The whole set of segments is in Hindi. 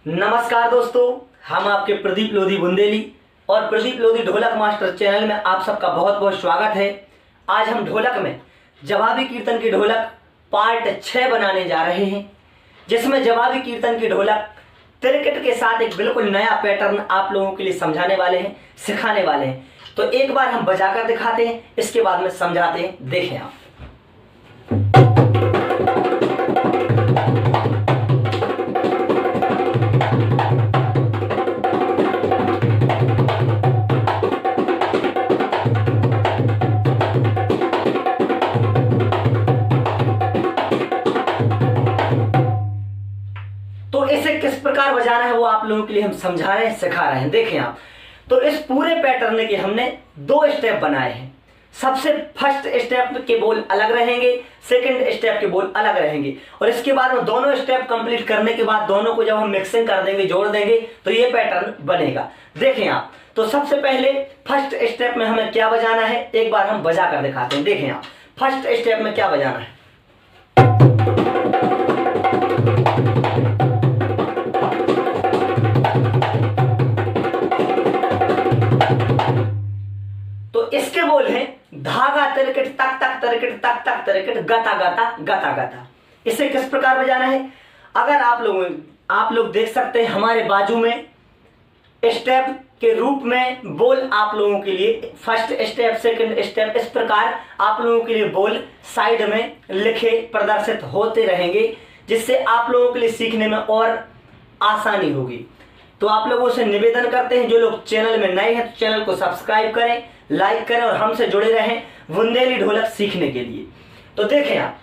नमस्कार दोस्तों, हम आपके प्रदीप लोधी बुंदेली और प्रदीप लोधी ढोलक मास्टर चैनल में आप सबका बहुत बहुत स्वागत है। आज हम ढोलक में जवाबी कीर्तन की ढोलक पार्ट 6 बनाने जा रहे हैं, जिसमें जवाबी कीर्तन की ढोलक तिरकिट के साथ एक बिल्कुल नया पैटर्न आप लोगों के लिए समझाने वाले हैं, सिखाने वाले हैं। तो एक बार हम बजाकर दिखाते हैं, इसके बाद में समझाते हैं। देखें आप। तो इसे किस प्रकार बजाना है वो आप लोगों के लिए हम समझा रहे हैं, सिखा रहे हैं। देखें आप, तो इस पूरे पैटर्न के हमने 2 स्टेप बनाए हैं। सबसे फर्स्ट स्टेप के बोल अलग रहेंगे, सेकंड स्टेप के बोल अलग रहेंगे, और इसके बाद में दोनों स्टेप कंप्लीट करने के बाद दोनों को जब हम मिक्सिंग कर देंगे, जोड़ देंगे, तो ये पैटर्न बनेगा। देखें आप, तो सबसे पहले फर्स्ट स्टेप में हमें क्या बजाना है, एक बार हम बजा कर दिखाते हैं। देखें आप, फर्स्ट स्टेप में क्या बजाना है। इसके बोल हैं धागा तिरकिट तक तक तिरकिट तक तक तिरकिट गता गता गता गता। इसे किस प्रकार बजाना है, अगर आप लोग देख सकते हैं हमारे बाजू में स्टेप के रूप में बोल आप लोगों के लिए फर्स्ट स्टेप सेकंड स्टेप इस प्रकार आप लोगों के लिए बोल साइड में लिखे प्रदर्शित होते रहेंगे, जिससे आप लोगों के लिए सीखने में और आसानी होगी। तो आप लोगों से निवेदन करते हैं, जो लोग चैनल में नए हैं तो चैनल को सब्सक्राइब करें, लाइक करें और हमसे जुड़े रहें बुंदेली ढोलक सीखने के लिए। तो देखें आप,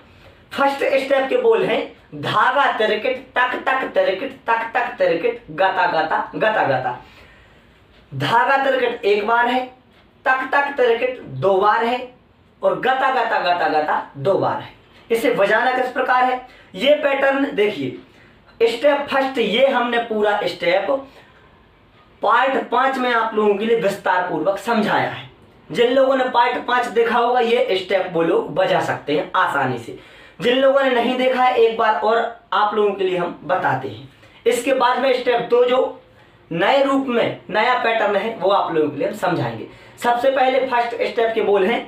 फर्स्ट स्टेप के बोल हैं धागा तिरकिट तक तक तिरकिट तक तक तिरकिट गता गता गता गता। धागा तिरकिट एक बार है, तक तक तिरकिट 2 बार है, और गता गता गता गता 2 बार है। इसे बजाना किस प्रकार है, ये पैटर्न देखिए। स्टेप फर्स्ट ये हमने पूरा स्टेप पार्ट 5 में आप लोगों के लिए विस्तार पूर्वक समझाया है। जिन लोगों ने पार्ट 5 देखा होगा ये स्टेप वो लोग बजा सकते हैं आसानी से। जिन लोगों ने नहीं देखा है एक बार और आप लोगों के लिए हम बताते हैं। इसके बाद में स्टेप 2 जो नए रूप में नया पैटर्न है वो आप लोगों के लिए हम समझाएंगे। सबसे पहले फर्स्ट स्टेप के बोल हैं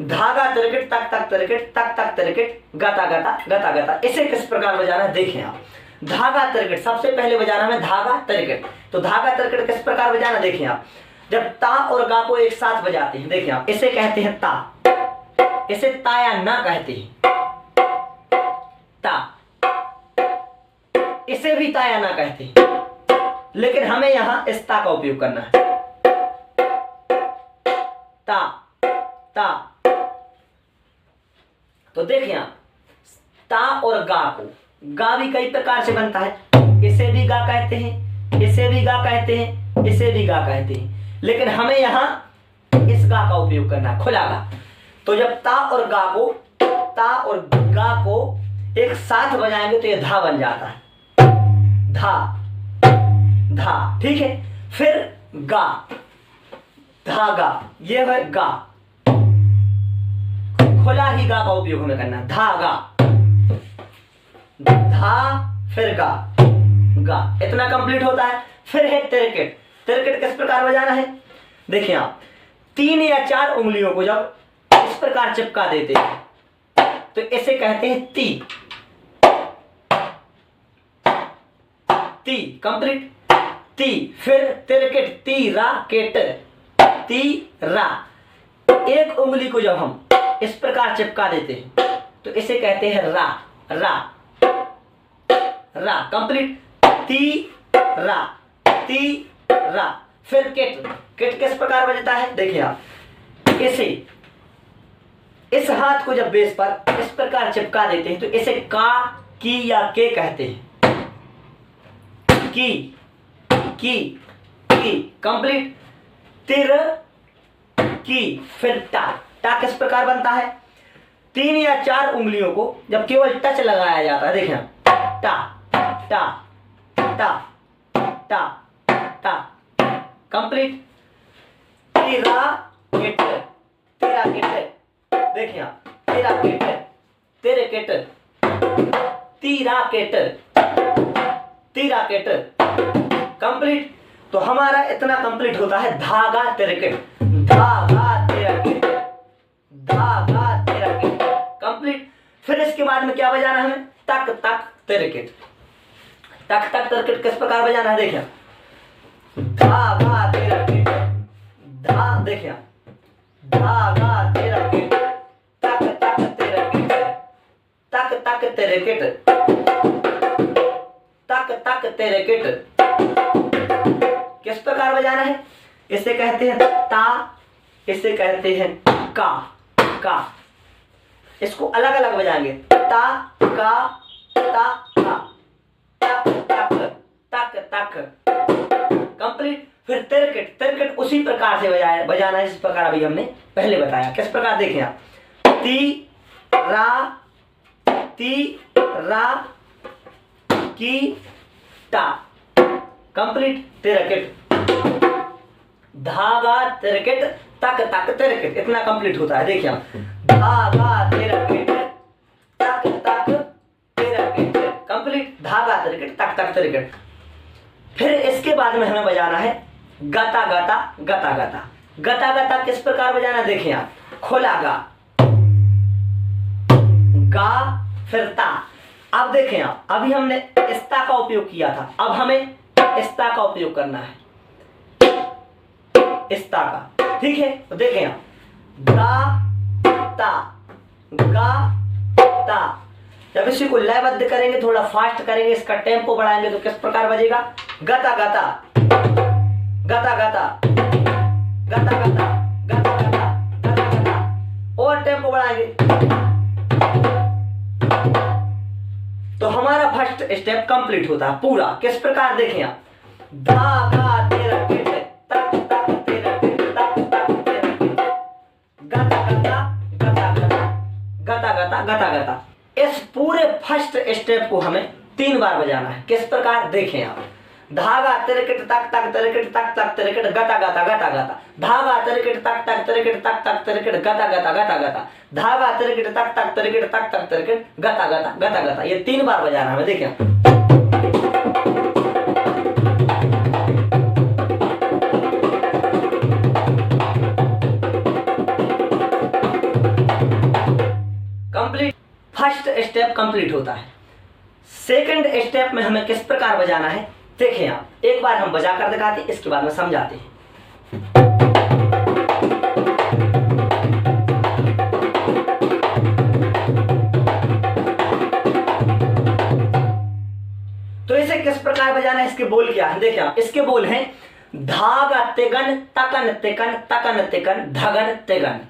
धागा तिरकिट तक तक तिरकिट तक तक तिरकिट गता गता गता गता। इसे किस प्रकार बजाना है, देखें आप। धागा तिरकिट सबसे पहले बजाना है धागा तिरकिट। तो धागा तिरकिट किस प्रकार बजाना, देखें आप। जब ता और गा को एक साथ बजाते हैं, देखें आप, इसे कहते हैं ता। इसे ता या ना कहते हैं, ता। इसे भी ता या ना कहते हैं, लेकिन हमें यहां इस ता का उपयोग करना है। ता ता। तो देखें आप, ता और गा को, गा भी कई प्रकार से बनता है। इसे भी गा कहते हैं, इसे भी गा कहते हैं, इसे भी गा कहते हैं, लेकिन हमें यहां इस गा का उपयोग करना है, खुला गा। तो जब ता और गा को एक साथ बजाएंगे तो ये धा बन जाता है, धा धा। ठीक है, फिर गा, धागा, ये है गा। खुला ही गा का उपयोग हमें करना है, धागा, धा, फिर गा, गा। इतना कंप्लीट होता है। फिर है तिरकिट। तिरकिट किस प्रकार बजाना है, देखिए आप। 3 या 4 उंगलियों को जब इस प्रकार चिपका देते हैं तो इसे कहते हैं ती। ती कंप्लीट, ती। फिर तिरकिट ती रा केट, ती रा। एक उंगली को जब हम इस प्रकार चिपका देते हैं तो इसे कहते हैं रा, रा, रा कंप्लीट, ती रा, ती रा। फिर किट। किट किस प्रकार बजता है, देखिए आप। इसे इस हाथ को जब बेस पर इस प्रकार चिपका देते हैं तो इसे का, की या के कहते हैं। की कंप्लीट, तिर की। फिर टा। टा किस प्रकार बनता है, 3 या 4 उंगलियों को जब केवल टच लगाया जाता है, देखिए टा टा टा टा टा कंप्लीट, तेरा केट, तेरा केट। देखिए आप, तेरा केट, तेरे केट, तीरा केट, तीरा केट कंप्लीट। तो हमारा इतना कंप्लीट होता है धागा तिरकिट, धागा तिरकिट, धागा तिरकिट कंप्लीट। फिर इसके बाद में क्या बजाना है हमें, तक तक तिरकिट। तक तक तिरकिट किस प्रकार बजाना है देखिए, धागा तिरकिट, देखिए धागा तिरकिट, तक तक तिरकिट, तक तक तिरकिट, तक तक तिरकिट। किस प्रकार बजाना है, इसे कहते हैं ता, इसे कहते हैं का। का इसको अलग अलग बजाएंगे, ता का ता का, तक तक तक तक कंप्लीट। फिर तिरकिट, तिरकिट उसी प्रकार से बजाना है जिस प्रकार अभी हमने पहले बताया। किस प्रकार देखें आप, ती रा की ता कंप्लीट तिरकिट, धागा तिरकिट, तक तक तिरकिट, इतना कंप्लीट होता है। देखिए आप, धागा तिरकिट, तक तक तिरकिट कंप्लीट, धागा तिरकिट, तक तक तिरकिट। फिर इसके बाद में हमें बजाना है गता गता गता गता। गता गता किस प्रकार बजाना देखिए आप, खोला गा फिर ता। अब देखें आप, अभी हमने इस्ता का उपयोग किया था, अब हमें इस्ता का उपयोग करना है, इस्ता का। ठीक है, तो देखें आप, गा ता। जब इसी को लयबद्ध करेंगे, थोड़ा फास्ट करेंगे, इसका टेम्पो बढ़ाएंगे तो किस प्रकार बजेगा, गता गता गता गता गता गता गता गता गता गता, और टेम्पो बढ़ाएंगे तो हमारा फर्स्ट स्टेप कंप्लीट होता है पूरा। किस प्रकार देखें आप, धागा तिरकिट, तक तक तिरकिट, तक तक तिरकिट, गता गता गता गता गता गता गता गता। इस पूरे फर्स्ट स्टेप को हमें 3 बार बजाना है। किस प्रकार देखें आप, धागा तिरकिट, तक तक तिरकिट, तक तक तिरकिट, गता गता गता गता, धागा तिरकिट, तक तक तिरकिट, तक तक तिरकिट, गता गता गता गता, धागा तिरकिट, तक तक तिरकिट, तक तक तिरकिट, गता गता गता गता। ये 3 बार बजाना है। देखें कंप्लीट, फर्स्ट स्टेप कंप्लीट होता है। सेकंड स्टेप में हमें किस प्रकार बजाना है देखें आप, एक बार हम बजा कर दिखाते हैं, इसके बाद में समझाते हैं। तो इसे किस प्रकार बजाना है, इसके बोल क्या है देखिए आप, इसके बोल हैं धागा तिगन तकन तिकन तकन तिकन धगन तिगन।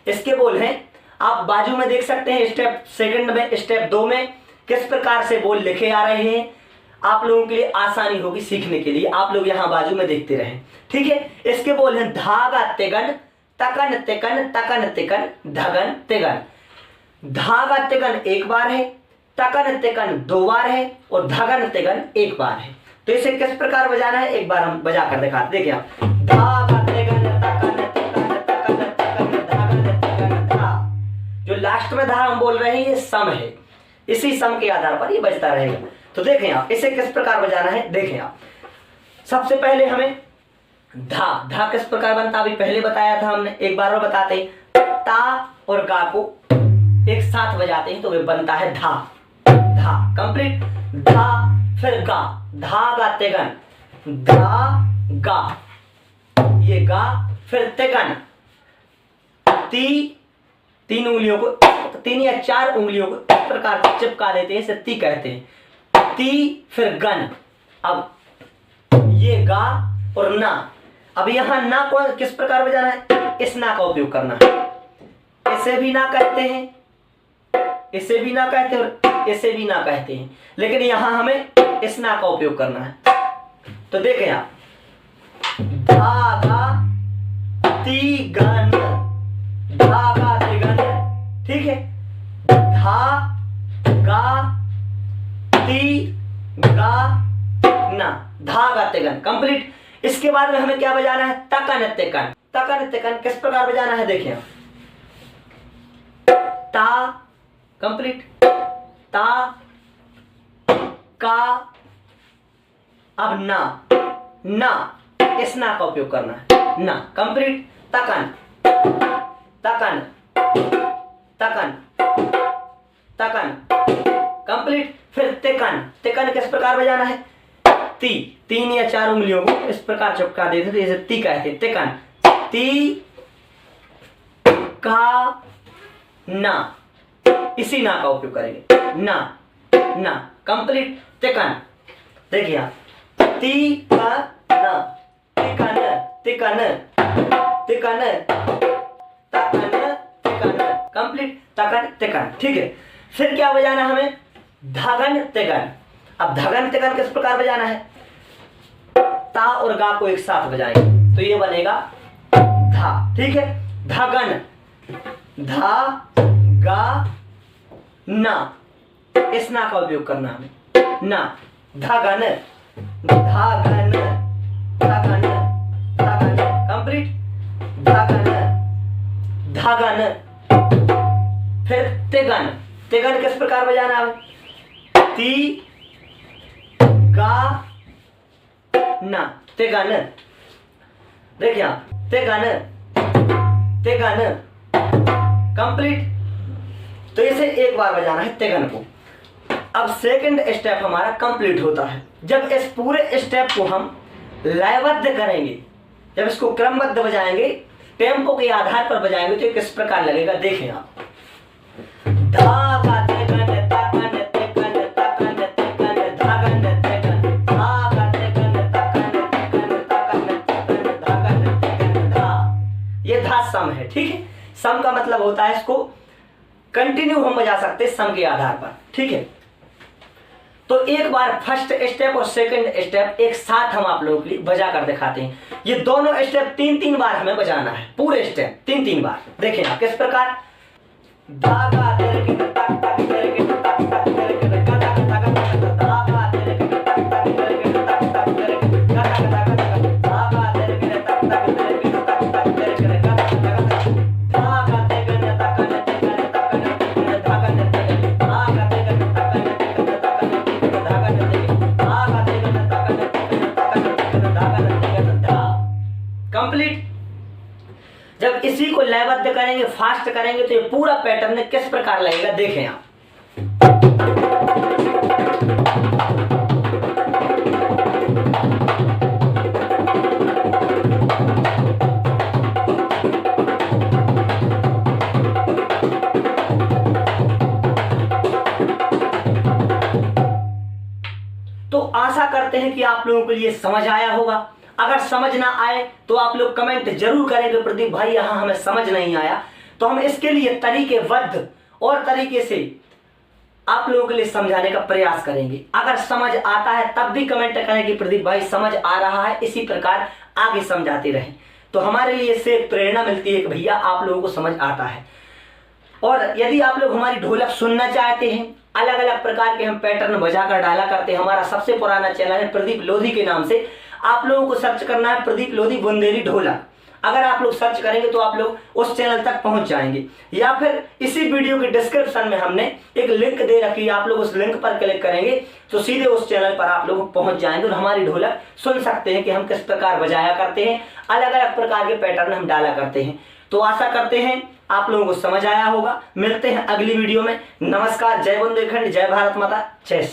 इसके बोल हैं, आप बाजू में देख सकते हैं, स्टेप सेकंड में, स्टेप 2 में किस प्रकार से बोल लिखे आ रहे हैं। आप लोगों के लिए आसानी होगी सीखने के लिए, आप लोग यहां बाजू में देखते रहें। ठीक है, इसके बोल हैं धागा तिगन तकन तिकन तकन तिकन धगन तिगन। धागा तिगन 1 बार है, तकन तिकन 2 बार है, और धगन तिगन 1 बार है। तो इसे किस प्रकार बजाना है एक बार हम बजा कर दिखाते। देखिए आप, धागा तिगन तकन तिकन तकन तिकन धगन तिगन धा। जो लास्ट में धा हम बोल रहे हैं ये सम है, इसी सम के आधार पर ये बजता रहेगा। तो देखें आप, इसे किस प्रकार बजाना है देखें आप। सबसे पहले हमें धा किस प्रकार बनता अभी पहले बताया था हमने, एक बार और बताते हैं। ता और गा को एक साथ बजाते हैं तो वे बनता है धा। धा कंप्लीट, धा फिर गा, धागा तिगन, धा गा, ये गा फिर तिगन। 3 उंगलियों को, 3 या 4 उंगलियों को इस प्रकार चिपका देते हैं, इसे ती कहते हैं। ती फिर गन, अब ये गा और ना। अब यहां ना को किस प्रकार बजाना है, इस ना का उपयोग करना है। इसे भी ना कहते हैं, इसे भी ना कहते हैं, और इसे भी ना कहते हैं, लेकिन यहां हमें इस ना का उपयोग करना है। तो देखें आप, धागा तिगन, धागा तिगन, ठीक है, धा गा ती गा ना, धागा तिगन कंप्लीट। इसके बाद में हमें क्या बजाना है, तकन तिकन। तकन तिकन किस प्रकार बजाना है देखिए, ता कंप्लीट, ता का अब ना, ना, इस ना का उपयोग करना है, ना। कंप्लीट। तकन, तकन, तकन, तकन। कंप्लीट। फिर तिकन, तिकन किस प्रकार बजाना है, ती, 3 या 4 उंगलियों को इस प्रकार चिपका देते थे, जैसे ती कहते हैं, तिकन, ती का ना, इसी ना का उपयोग करेंगे, ना, ना। कंप्लीट। तिकन, देखिए ती का ना, तिकन, तिकन, तिकन, तकन, तिकन। कंप्लीट। तकन, तिकन। ठीक है। फिर क्या बजाना हमें, धगन, तिगन। अब धगन तिगन किस प्रकार बजाना है, ता और गा को एक साथ बजाएंगे तो ये बनेगा धा। ठीक है। धगन, धा, गा, ना, इस ना का उपयोग करना हमें, ना। धगन, धागन, धगन, धगन। कंप्लीट। धगन, धगन। फिर तिगन, तिगन किस प्रकार बजाना है, ती, गा, ना, तिगन। देखिए तिगन, तिगन। कंप्लीट। तो इसे एक बार बजाना है तिगन को। अब सेकंड स्टेप हमारा कंप्लीट होता है जब इस पूरे स्टेप को हम लयबद्ध करेंगे, जब इसको क्रमबद्ध बजाएंगे, टेम्पो के आधार पर बजाएंगे तो किस प्रकार लगेगा, देखें आप। धागा तिगन, तकन, तिगन, तकन, तिगन, धागन, तिगन, धागा तिगन, तकन, तिगन, तकन, तिगन, धागन, तिगन, धा। ये धा सम है। ठीक है। सम का मतलब होता है इसको कंटिन्यू हम बजा सकते हैं सम के आधार पर। ठीक है। तो एक बार फर्स्ट स्टेप और सेकंड स्टेप एक साथ हम आप लोगों के लिए बजा कर दिखाते हैं। ये दोनों स्टेप 3-3 बार हमें बजाना है, पूरे स्टेप 3-3 बार। देखें आप किस प्रकार, धागा तिरकिट तक तक तिरकिट तक तक तिरकिट गदा गदा गदा, धागा तिरकिट तक तक तिरकिट तक तक तिरकिट गदा गदा गदा, धागा तिरकिट तक तक तिरकिट तक तक तिरकिट गदा गदा गदा, धागा तिगन तकन तिगन तकन तिगन धागन तिगन, धागा तिगन तकन तिगन तकन तिगन धागन तिगन, धागा तिगन तकन तिगन तकन तिगन धागन तिगन, धा। कंप्लीट। जब इसी को लयबद्ध करेंगे, फास्ट करेंगे तो ये पूरा पैटर्न किस प्रकार लगेगा, देखें आप। तो आशा करते हैं कि आप लोगों को ये समझ आया होगा। अगर समझ ना आए तो आप लोग कमेंट जरूर करेंगे, प्रदीप भाई यहाँ हमें समझ नहीं आया। तो हम इसके लिए तरीकेबद्ध और तरीके से आप लोगों के लिए समझाने का प्रयास करेंगे। अगर समझ आता है तब भी कमेंट करें कि प्रदीप भाई समझ आ रहा है, इसी प्रकार आगे समझाते रहें। तो हमारे लिए इससे एक प्रेरणा मिलती है कि भैया आप लोगों को समझ आता है। और यदि आप लोग हमारी ढोलक सुनना चाहते हैं, अलग अलग प्रकार के हम पैटर्न बजा कर डाला करते हैं। हमारा सबसे पुराना चैनल है प्रदीप लोधी के नाम से, आप लोगों को सर्च करना है प्रदीप लोधी बुंदेली ढोलक। अगर आप लोग सर्च करेंगे तो आप लोग उस चैनल तक पहुंच जाएंगे, या फिर इसी वीडियो के डिस्क्रिप्शन में हमने एक लिंक दे रखी है, आप लोग उस लिंक पर क्लिक करेंगे तो सीधे उस चैनल पर आप लोग पहुंच जाएंगे और हमारी ढोलक सुन सकते हैं कि हम किस प्रकार बजाया करते हैं, अलग अलग प्रकार के पैटर्न हम डाला करते हैं। तो आशा करते हैं आप लोगों को समझ आया होगा। मिलते हैं अगली वीडियो में। नमस्कार, जय बुंदेलखंड, जय भारत माता, जय श्री।